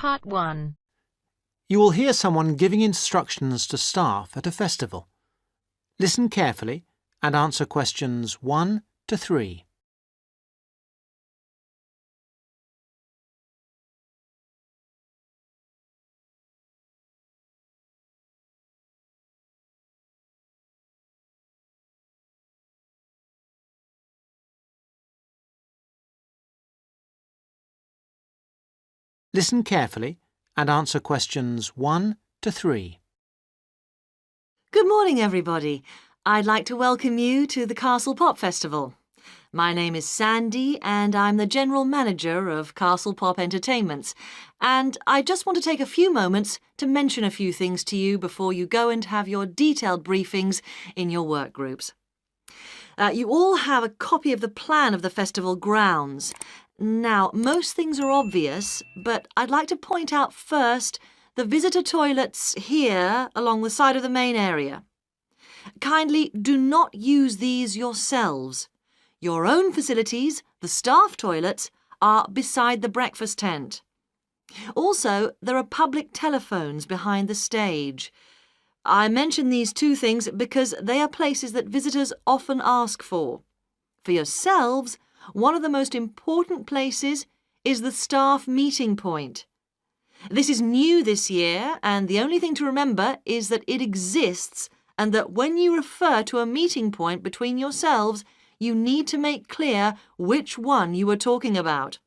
Part 1. You will hear someone giving instructions to staff at a festival. Listen carefully and answer questions 1 to 3. Listen carefully and answer questions 1 to 3. Good morning, everybody. I'd like to welcome you to the Castle Pop Festival. My name is Sandy and I'm the General Manager of Castle Pop Entertainments. And I just want to take a few moments to mention a few things to you before you go and have your detailed briefings in your work groups. You all have a copy of the plan of the festival grounds. Now, most things are obvious, but I'd like to point out first the visitor toilets here along the side of the main area. Kindly do not use these yourselves. Your own facilities, the staff toilets, are beside the breakfast tent. Also, there are public telephones behind the stage. I mention these two things because they are places that visitors often ask for. For yourselves, one of the most important places is the staff meeting point. This is new this year, and the only thing to remember is that it exists and that when you refer to a meeting point between yourselves, you need to make clear which one you are talking about.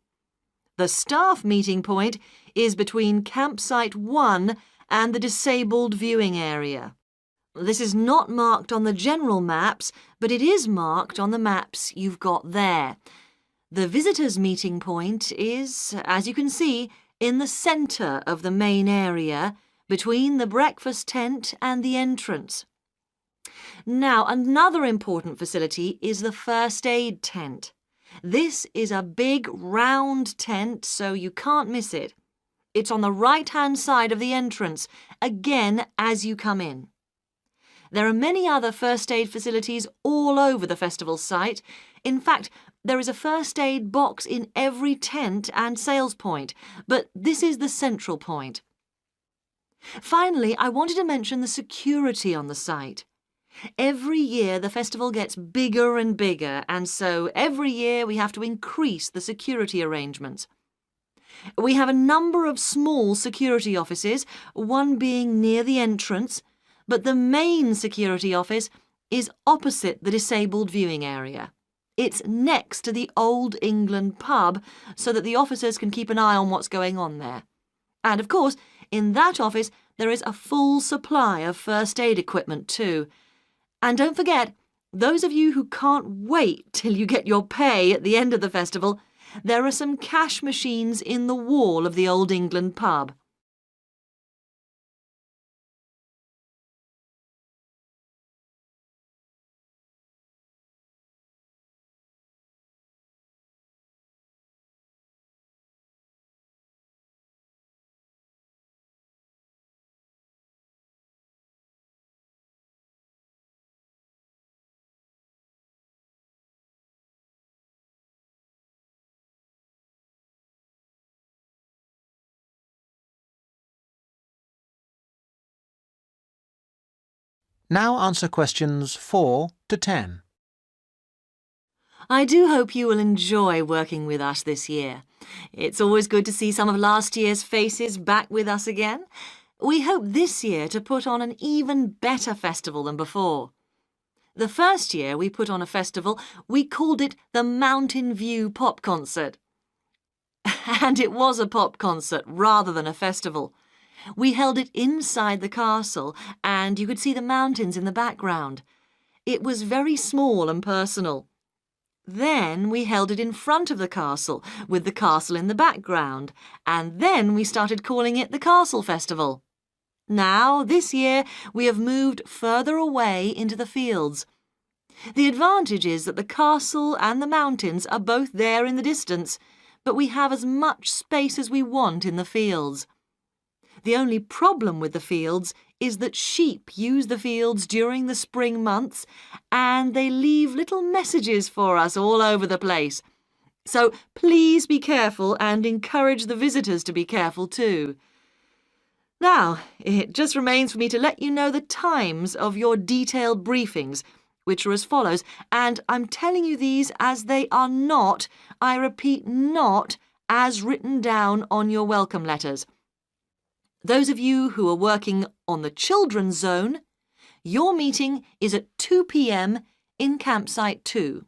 The staff meeting point is between campsite 1 and the disabled viewing area. This is not marked on the general maps, but it is marked on the maps you've got there. The visitors' meeting point is, as you can see, in the centre of the main area, between the breakfast tent and the entrance. Now, another important facility is the first aid tent. This is a big round tent, so you can't miss it. It's on the right-hand side of the entrance, again as you come in. There are many other first aid facilities all over the festival site. In fact, there is a first aid box in every tent and sales point, but this is the central point. Finally, I wanted to mention the security on the site. Every year the festival gets bigger and bigger, and so every year we have to increase the security arrangements. We have a number of small security offices, one being near the entrance, but the main security office is opposite the disabled viewing area. It's next to the Old England pub so that the officers can keep an eye on what's going on there. And of course, in that office there is a full supply of first aid equipment too. And don't forget, those of you who can't wait till you get your pay at the end of the festival, there are some cash machines in the wall of the Old England pub. Now answer questions 4 to 10. I do hope you will enjoy working with us this year. It's always good to see some of last year's faces back with us again. We hope this year to put on an even better festival than before. The first year we put on a festival, we called it the Mountain View Pop Concert. And it was a pop concert rather than a festival. We held it inside the castle and you could see the mountains in the background. It was very small and personal. Then we held it in front of the castle, with the castle in the background, and then we started calling it the Castle Festival. Now, this year, we have moved further away into the fields. The advantage is that the castle and the mountains are both there in the distance, but we have as much space as we want in the fields. The only problem with the fields is that sheep use the fields during the spring months and they leave little messages for us all over the place. So please be careful and encourage the visitors to be careful too. Now, it just remains for me to let you know the times of your detailed briefings, which are as follows, and I'm telling you these as they are not, I repeat, not as written down on your welcome letters. Those of you who are working on the children's zone, your meeting is at 2 p.m. in campsite 2.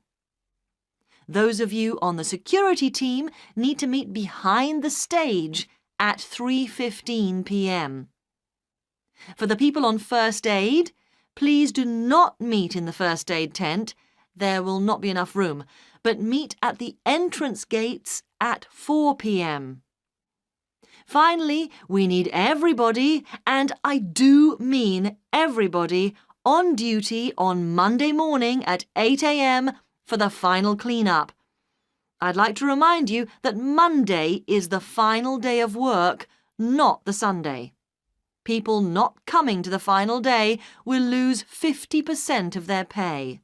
Those of you on the security team need to meet behind the stage at 3:15 p.m. For the people on first aid, please do not meet in the first aid tent. There will not be enough room, but meet at the entrance gates at 4 p.m. Finally, we need everybody, and I do mean everybody, on duty on Monday morning at 8 a.m. for the final clean-up. I'd like to remind you that Monday is the final day of work, not the Sunday. People not coming to the final day will lose 50% of their pay.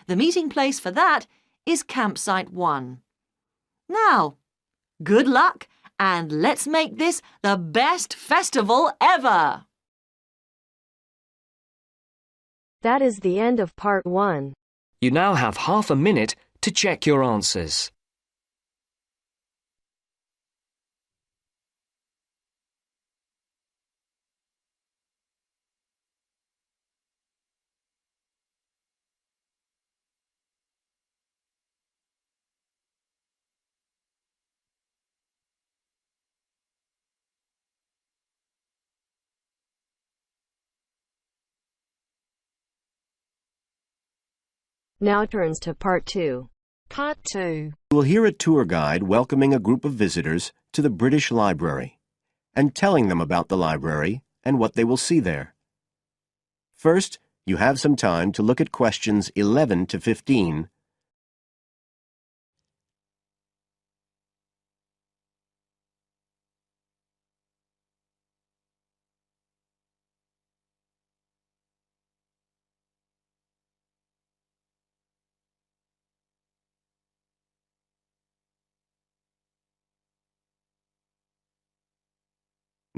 The meeting place for that is Campsite 1. Now, good luck, and let's make this the best festival ever! That is the end of part 1. You now have half a minute to check your answers. Now turns to part 2. Part 2. You will hear a tour guide welcoming a group of visitors to the British Library and telling them about the library and what they will see there. First, you have some time to look at questions 11 to 15.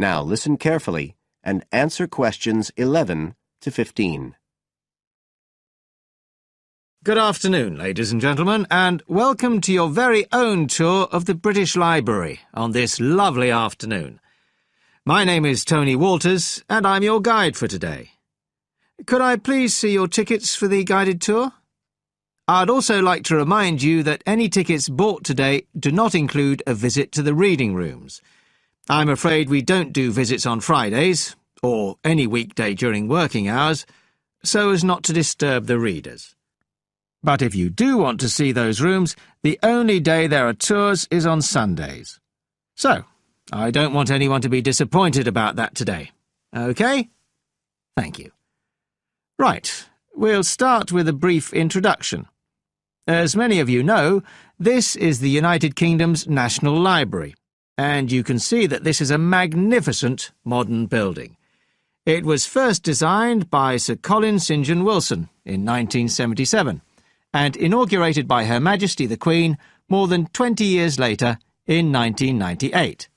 Now listen carefully and answer questions 11 to 15. Good afternoon, ladies and gentlemen, and welcome to your very own tour of the British Library on this lovely afternoon. My name is Tony Walters, and I'm your guide for today. Could I please see your tickets for the guided tour? I'd also like to remind you that any tickets bought today do not include a visit to the reading rooms. I'm afraid we don't do visits on Fridays, or any weekday during working hours, so as not to disturb the readers. But if you do want to see those rooms, the only day there are tours is on Sundays. So, I don't want anyone to be disappointed about that today. OK? Thank you. Right, we'll start with a brief introduction. As many of you know, this is the United Kingdom's National Library, and you can see that this is a magnificent modern building. It was first designed by Sir Colin St. John Wilson in 1977, and inaugurated by Her Majesty the Queen more than 20 years later in 1998.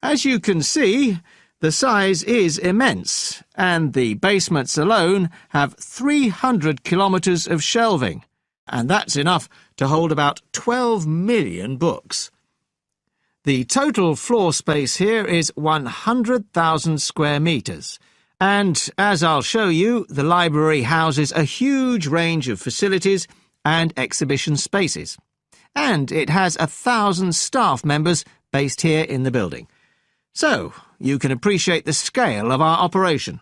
As you can see, the size is immense, and the basements alone have 300 kilometres of shelving, and that's enough to hold about 12 million books. The total floor space here is 100,000 square metres, and, as I'll show you, the library houses a huge range of facilities and exhibition spaces. And it has 1,000 staff members based here in the building. So, you can appreciate the scale of our operation.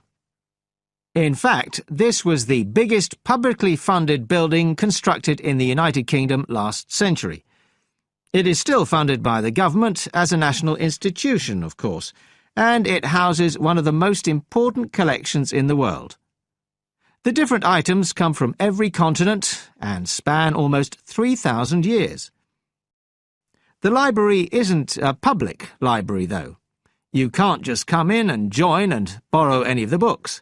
In fact, this was the biggest publicly funded building constructed in the United Kingdom last century. It is still funded by the government as a national institution, of course, and it houses one of the most important collections in the world. The different items come from every continent and span almost 3,000 years. The library isn't a public library, though. You can't just come in and join and borrow any of the books.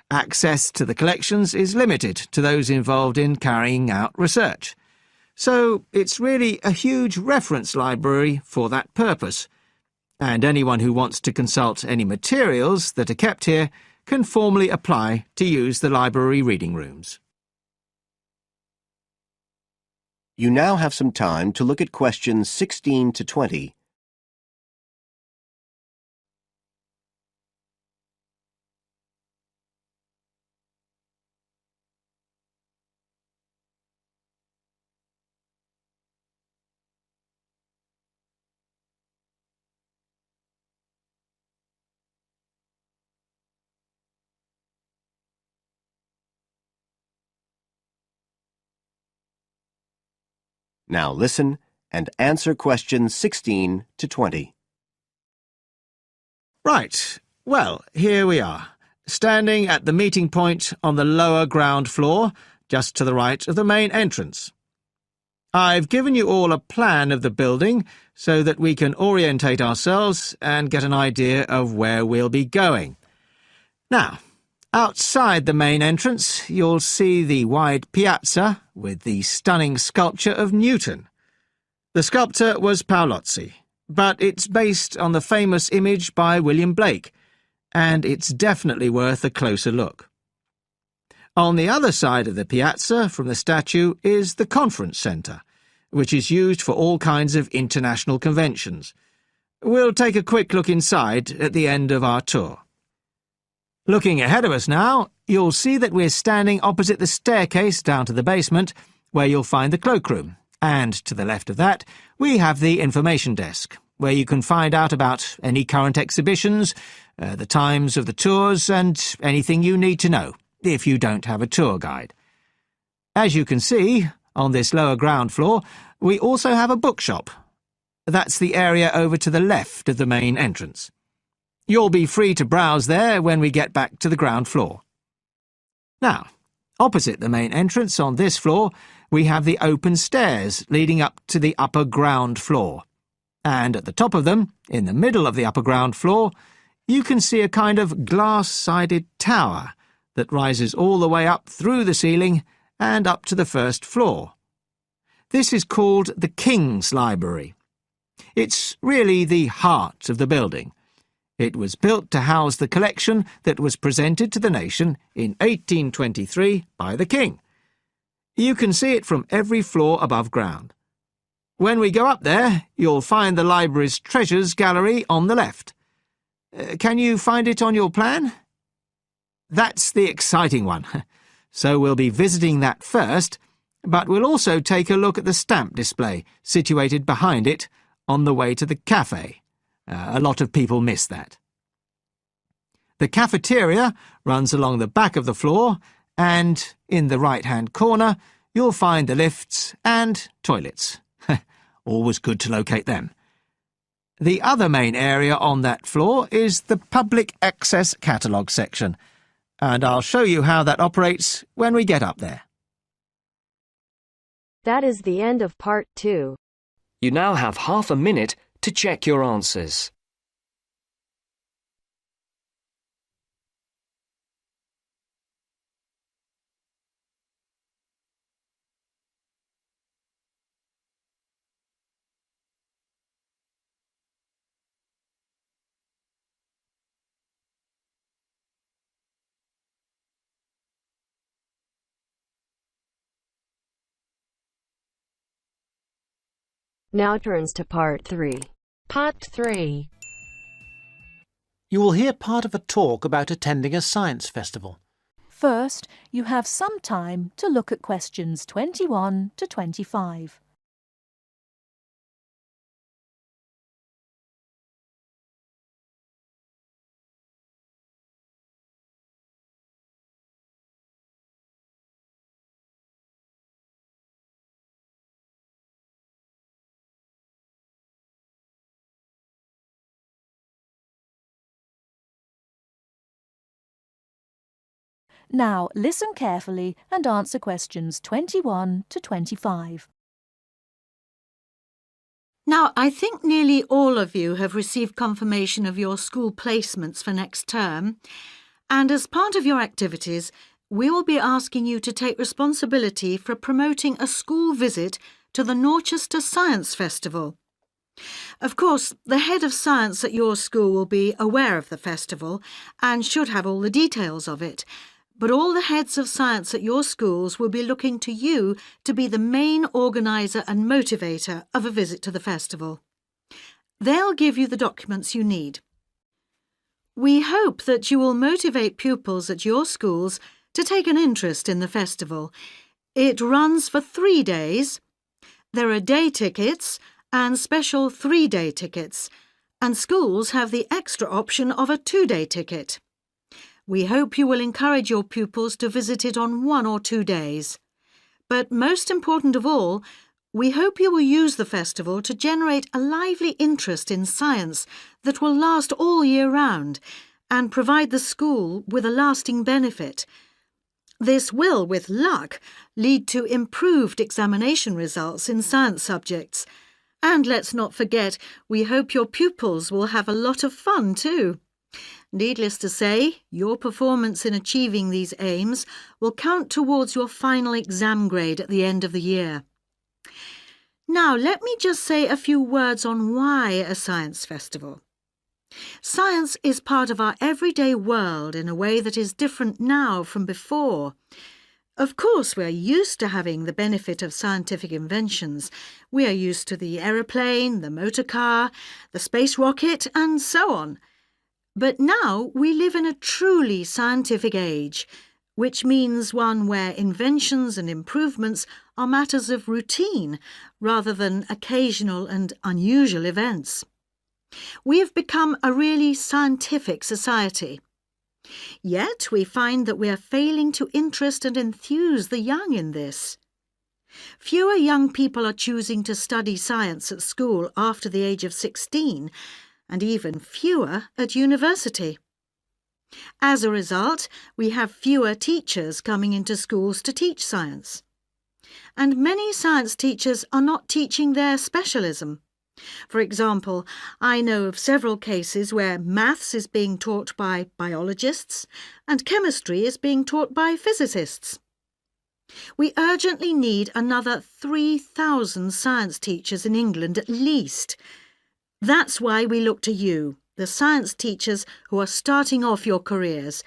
Access to the collections is limited to those involved in carrying out research. So it's really a huge reference library for that purpose, and anyone who wants to consult any materials that are kept here can formally apply to use the library reading rooms. You now have some time to look at questions 16 to 20. Now listen and answer questions 16 to 20. Right, well, here we are, standing at the meeting point on the lower ground floor, just to the right of the main entrance. I've given you all a plan of the building so that we can orientate ourselves and get an idea of where we'll be going. Now, outside the main entrance, you'll see the wide piazza with the stunning sculpture of Newton. The sculptor was Paolozzi, but it's based on the famous image by William Blake, and it's definitely worth a closer look. On the other side of the piazza from the statue is the conference centre, which is used for all kinds of international conventions. We'll take a quick look inside at the end of our tour. Looking ahead of us now, you'll see that we're standing opposite the staircase down to the basement, where you'll find the cloakroom, and to the left of that, we have the information desk, where you can find out about any current exhibitions, the times of the tours, and anything you need to know, if you don't have a tour guide. As you can see, on this lower ground floor, we also have a bookshop. That's the area over to the left of the main entrance. You'll be free to browse there when we get back to the ground floor. Now, opposite the main entrance on this floor, we have the open stairs leading up to the upper ground floor. And at the top of them, in the middle of the upper ground floor, you can see a kind of glass-sided tower that rises all the way up through the ceiling and up to the first floor. This is called the King's Library. It's really the heart of the building. It was built to house the collection that was presented to the nation in 1823 by the King. You can see it from every floor above ground. When we go up there, you'll find the library's treasures gallery on the left. Can you find it on your plan? That's the exciting one. So we'll be visiting that first, but we'll also take a look at the stamp display situated behind it on the way to the cafe. A lot of people miss that. The cafeteria runs along the back of the floor, and in the right-hand corner you'll find the lifts and toilets. Always good to locate them. The other main area on that floor is the public access catalogue section, and I'll show you how that operates when we get up there. That is the end of part 2. You now have half a minute to check your answers. Now turns to part 3. Part 3. You will hear part of a talk about attending a science festival. First, you have some time to look at questions 21 to 25. Now, listen carefully and answer questions 21 to 25. Now, I think nearly all of you have received confirmation of your school placements for next term, and as part of your activities, we will be asking you to take responsibility for promoting a school visit to the Dorchester Science Festival. Of course, the head of science at your school will be aware of the festival and should have all the details of it, but all the heads of science at your schools will be looking to you to be the main organiser and motivator of a visit to the festival. They'll give you the documents you need. We hope that you will motivate pupils at your schools to take an interest in the festival. It runs for 3 days. There are day tickets and special 3-day tickets, and schools have the extra option of a 2-day ticket. We hope you will encourage your pupils to visit it on 1 or 2 days. But most important of all, we hope you will use the festival to generate a lively interest in science that will last all year round and provide the school with a lasting benefit. This will, with luck, lead to improved examination results in science subjects. And let's not forget, we hope your pupils will have a lot of fun too. Needless to say, your performance in achieving these aims will count towards your final exam grade at the end of the year. Now, let me just say a few words on why a science festival. Science is part of our everyday world in a way that is different now from before. Of course, we're used to having the benefit of scientific inventions. We are used to the aeroplane, the motor car, the space rocket, and so on. But now we live in a truly scientific age, which means one where inventions and improvements are matters of routine rather than occasional and unusual events. We have become a really scientific society. Yet we find that we are failing to interest and enthuse the young in this. Fewer young people are choosing to study science at school after the age of 16, and even fewer at university. As a result, we have fewer teachers coming into schools to teach science. And many science teachers are not teaching their specialism. For example, I know of several cases where maths is being taught by biologists and chemistry is being taught by physicists. We urgently need another 3,000 science teachers in England at least. That's why we look to you, the science teachers who are starting off your careers,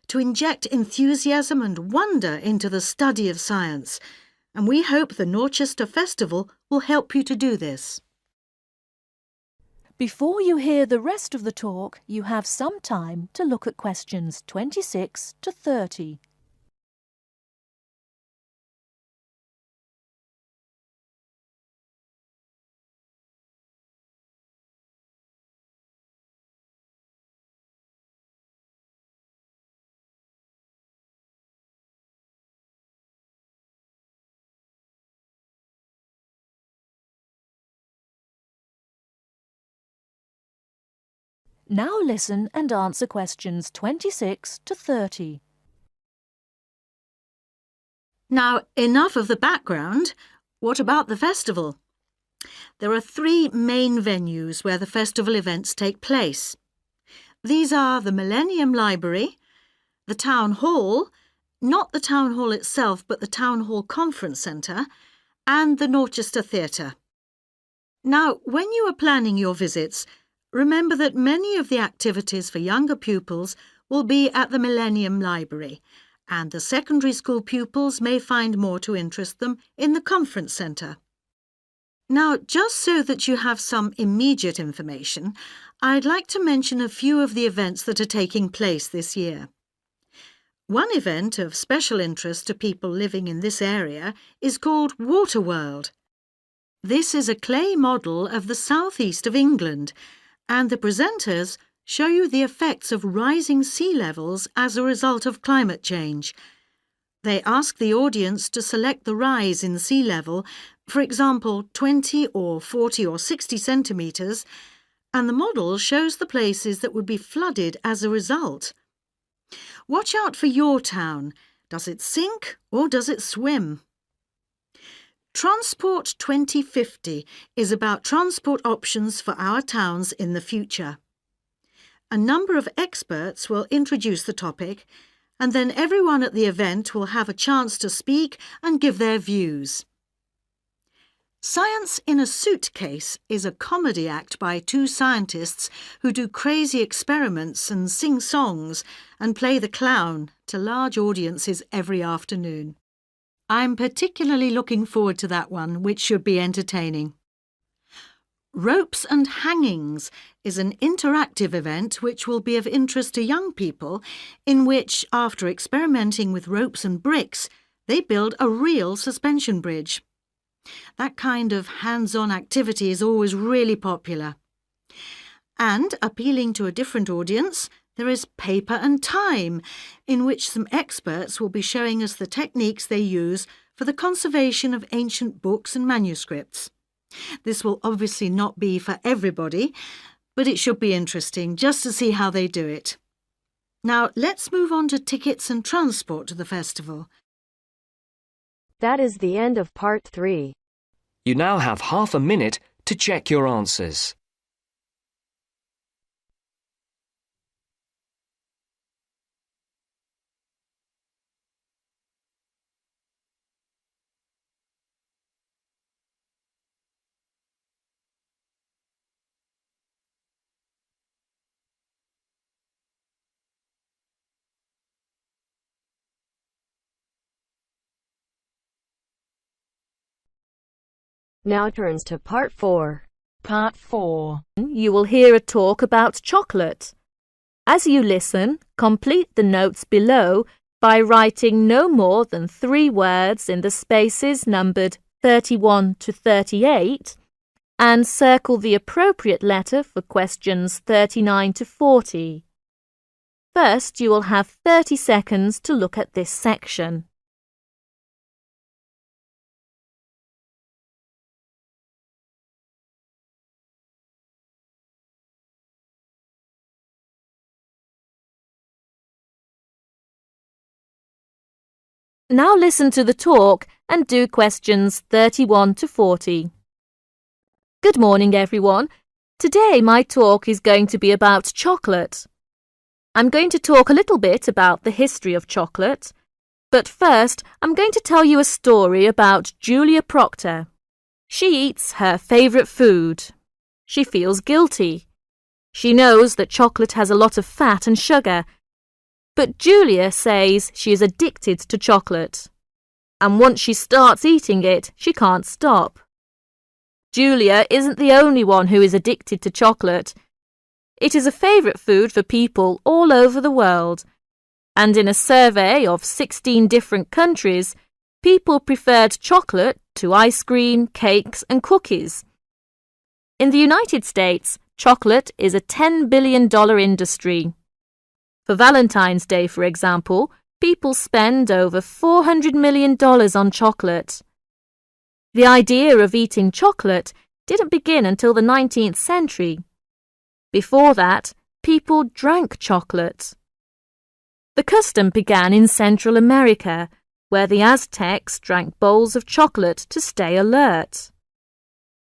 to inject enthusiasm and wonder into the study of science, and we hope the Dorchester Festival will help you to do this. Before you hear the rest of the talk, you have some time to look at questions 26 to 30. Now listen and answer questions 26 to 30. Now, enough of the background. What about the festival? There are 3 main venues where the festival events take place. These are the Millennium Library, the Town Hall, not the Town Hall itself but the Town Hall Conference Centre, and the Dorchester Theatre. Now, when you are planning your visits, remember that many of the activities for younger pupils will be at the Millennium Library, and the secondary school pupils may find more to interest them in the Conference Centre. Now, just so that you have some immediate information, I'd like to mention a few of the events that are taking place this year. One event of special interest to people living in this area is called Waterworld. This is a clay model of the southeast of England, and the presenters show you the effects of rising sea levels as a result of climate change. They ask the audience to select the rise in sea level, for example 20 or 40 or 60 centimetres, and the model shows the places that would be flooded as a result. Watch out for your town. Does it sink or does it swim? Transport 2050 is about transport options for our towns in the future. A number of experts will introduce the topic, and then everyone at the event will have a chance to speak and give their views. Science in a Suitcase is a comedy act by two scientists who do crazy experiments and sing songs and play the clown to large audiences every afternoon. I'm particularly looking forward to that one, which should be entertaining. Ropes and Hangings is an interactive event which will be of interest to young people, in which, after experimenting with ropes and bricks, they build a real suspension bridge. That kind of hands-on activity is always really popular. And, appealing to a different audience, there is Paper and Time, in which some experts will be showing us the techniques they use for the conservation of ancient books and manuscripts. This will obviously not be for everybody, but it should be interesting just to see how they do it. Now, let's move on to tickets and transport to the festival. That is the end of part 3. You now have half a minute to check your answers. Now turns to part 4. Part 4. You will hear a talk about chocolate. As you listen, complete the notes below by writing no more than 3 words in the spaces numbered 31 to 38 and circle the appropriate letter for questions 39 to 40. First, you will have 30 seconds to look at this section. Now listen to the talk and do questions 31 to 40. Good morning, everyone. Today my talk is going to be about chocolate. I'm going to talk a little bit about the history of chocolate, but first I'm going to tell you a story about Julia Proctor. She eats her favourite food. She feels guilty. She knows that chocolate has a lot of fat and sugar, but Julia says she is addicted to chocolate, and once she starts eating it, she can't stop. Julia isn't the only one who is addicted to chocolate. It is a favourite food for people all over the world, and in a survey of 16 different countries, people preferred chocolate to ice cream, cakes and cookies. In the United States, chocolate is a $10 billion industry. For Valentine's Day, for example, people spend over $400 million on chocolate. The idea of eating chocolate didn't begin until the 19th century. Before that, people drank chocolate. The custom began in Central America, where the Aztecs drank bowls of chocolate to stay alert.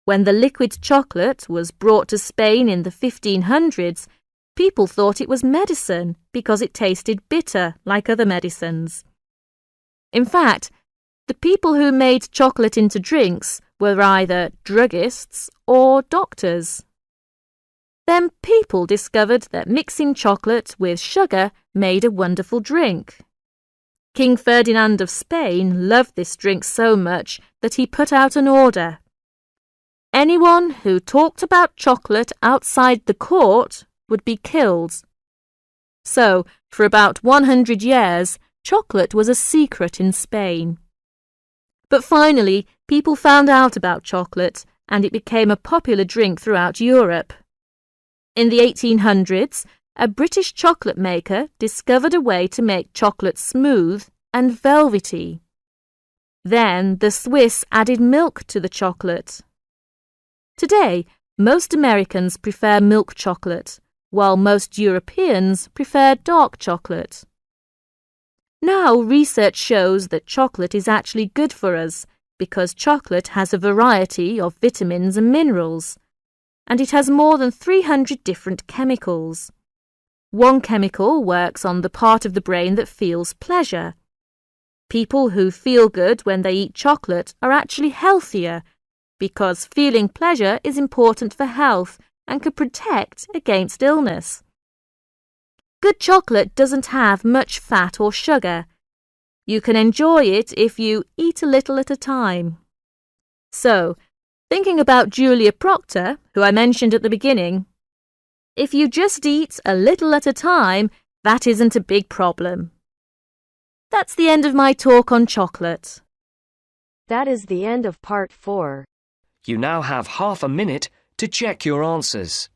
When the liquid chocolate was brought to Spain in the 1500s, people thought it was medicine because it tasted bitter like other medicines. In fact, the people who made chocolate into drinks were either druggists or doctors. Then people discovered that mixing chocolate with sugar made a wonderful drink. King Ferdinand of Spain loved this drink so much that he put out an order. Anyone who talked about chocolate outside the court would be killed. So, for about 100 years, chocolate was a secret in Spain. But finally, people found out about chocolate, and it became a popular drink throughout Europe. In the 1800s, a British chocolate maker discovered a way to make chocolate smooth and velvety. Then the Swiss added milk to the chocolate. Today, most Americans prefer milk chocolate, while most Europeans prefer dark chocolate. Now research shows that chocolate is actually good for us because chocolate has a variety of vitamins and minerals, and it has more than 300 different chemicals. One chemical works on the part of the brain that feels pleasure. People who feel good when they eat chocolate are actually healthier because feeling pleasure is important for health and can protect against illness. Good chocolate doesn't have much fat or sugar. You can enjoy it if you eat a little at a time. So, thinking about Julia Proctor, who I mentioned at the beginning, if you just eat a little at a time, that isn't a big problem. That's the end of my talk on chocolate. That is the end of part 4. You now have half a minute to check your answers.